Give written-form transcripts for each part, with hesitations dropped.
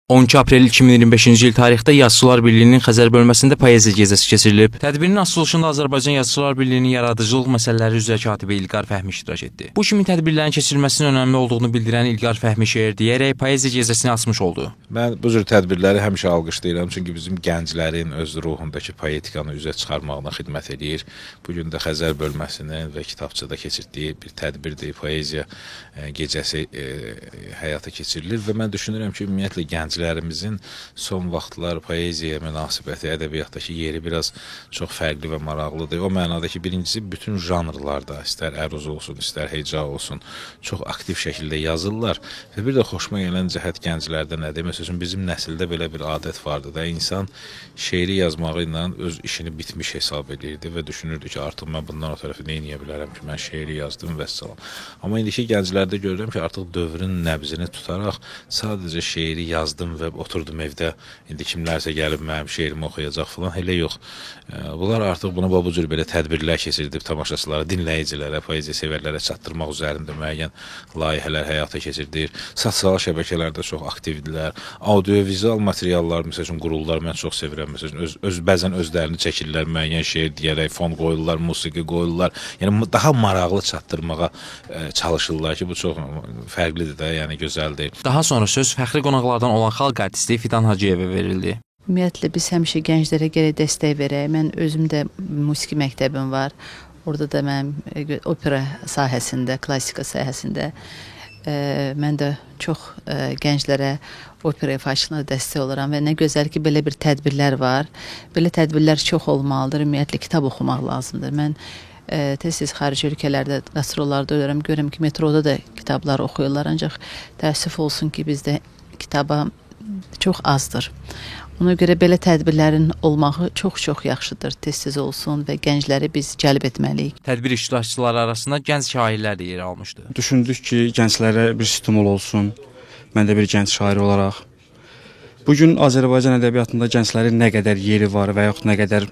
12 aprel 2025-ci il tarixdə Yazıçılar Birliyinin Xəzər bölməsində poeziya gecəsi keçirilib. Tədbirin açılışında Azərbaycan Yazıçılar Birliyinin yaradıcılıq məsələləri üzrə katibi İlqar Fəhmi iştirak etdi. Bu kimi tədbirlərin keçirilməsinin önəmli olduğunu bildirən İlqar Fəhmi şeir deyərək poeziya gecəsini açmış oldu. Mən bu cür tədbirləri həmişə alqışlayıram, çünki bizim gənclərin öz ruhundakı poetikanı üzə çıxarmağına xidmət edir. Bugün də Xəzər bölməsinin və kitabçıda keçirdiyi bir tədbirdir, poeziya gecəsi həyata keçirilir və mən düşünürəm ki, ümumiyyətlə gənclərimizin son vaxtlar poeziyaya münasibəti, ədəbiyyatdakı yeri biraz çox fərqli və maraqlıdır. O mənada ki, birincisi bütün janrlarda, istər əruz olsun, istər heca olsun, çox aktiv şəkildə yazırlar. Və bir də xoşuma gələn cəhət gənclərdə nədir? Məsələn, bizim nəsildə belə bir adət vardı da, insan şeiri yazmağı ilə öz işini bitmiş hesab edirdi və düşünürdü ki, artıq mən bundan o tərəfi nə edə bilərəm ki, mən şeiri yazdım və s. Amma indiki gənclərdə görürəm ki, artıq dövrün nəbzini tutaraq sadəcə şeiri yazdım və oturdum evdə, indi kimlərsə gəlib mənim şeirimi oxuyacaq falan, elə yox. Bunlar artıq bunu bu cür belə tədbirlər keçirdib tamaşaçılara, dinləyicilərə, poeziya sevərlərə çatdırmaq üzərində müəyyən layihələr həyata keçirdir. Sosial şəbəkələrdə çox aktivdirlər. Audiovizual materiallar, məsələn, qururlar, mən çox sevirəm. Məsələn, bəzən özlərini çəkirlər, müəyyən şeir deyərək, fon qoyurlar, musiqi qoyurlar. Yəni, daha maraqlı çatdırmağa çalışırlar ki, bu çox fərqlidir də, yəni gözəldir. Daha sonra söz fəxri qonaqlardan olan xalq artisti Fidan Hacıyevə verildi. Ümumiyyətlə, biz həmişə gənclərə gərək dəstək verək. Mən özüm də musiqi məktəbim var. Orada da mən opera sahəsində, klassika sahəsində mən də çox gənclərə opera ifaçılığına dəstək olaram və nə gözəl ki, belə bir tədbirlər var. Belə tədbirlər çox olmalıdır. Ümumiyyətlə, kitab oxumaq lazımdır. Mən tez-tez xarici ölkələrdə, qastrollarda görürəm ki, metroda da kitablar oxuyurlar. Ancaq təəssüf olsun ki, bizdə kitaba çox azdır. Ona görə belə tədbirlərin olmağı çox-çox yaxşıdır, tez-tez olsun və gəncləri biz cəlb etməliyik. Tədbir iştirakçıları arasında gənc şairlər də yer almışdı. Düşündük ki, gənclərə bir stimul olsun, mən də bir gənc şair olaraq. Bugün Azərbaycan ədəbiyyatında gənclərin nə qədər yeri var və yaxud nə qədər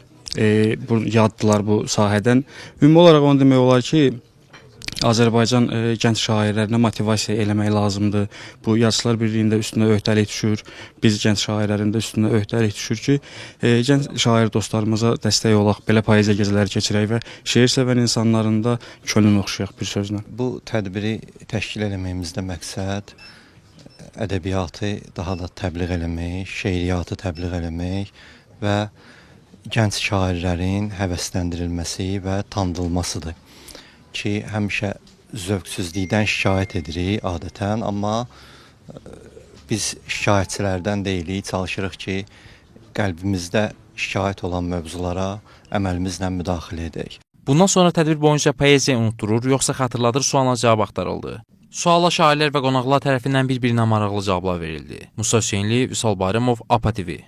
yaddılar bu sahədən. Ümumi olaraq onu demək olar ki, Azərbaycan gənc şairlərinə motivasiya eləmək lazımdır. Bu Yazıçılar Birliyində üstünə öhdəlik düşür. Biz gənc şairlərin də üstünə öhdəlik düşür ki, gənc şair dostlarımıza dəstək olaq, belə poeziya gecələri keçirək və şeir sevən insanların da könlünü oxşayaq bir sözlə. Bu tədbiri təşkil eləməyimizdə məqsəd ədəbiyyatı daha da təbliğ eləmək, şeiriyyatı təbliğ eləmək və gənc şairlərin həvəsləndirilməsi və tanıdılmasıdır. Ki, həmişə zövqsüzlükdən şikayət edirik adətən, amma biz şikayətçilərdən deyilik, çalışırıq ki, qəlbimizdə şikayət olan mövzulara əməlimizlə müdaxilə edək. Bundan sonra tədbir boyunca poeziya unutdurur, yoxsa xatırladır sualına cavab axtarıldı. Suala şairlər və qonaqlar tərəfindən bir-birinə maraqlı cavablar verildi. Musa Hüseynli, Vüsal Bayramov, APA TV.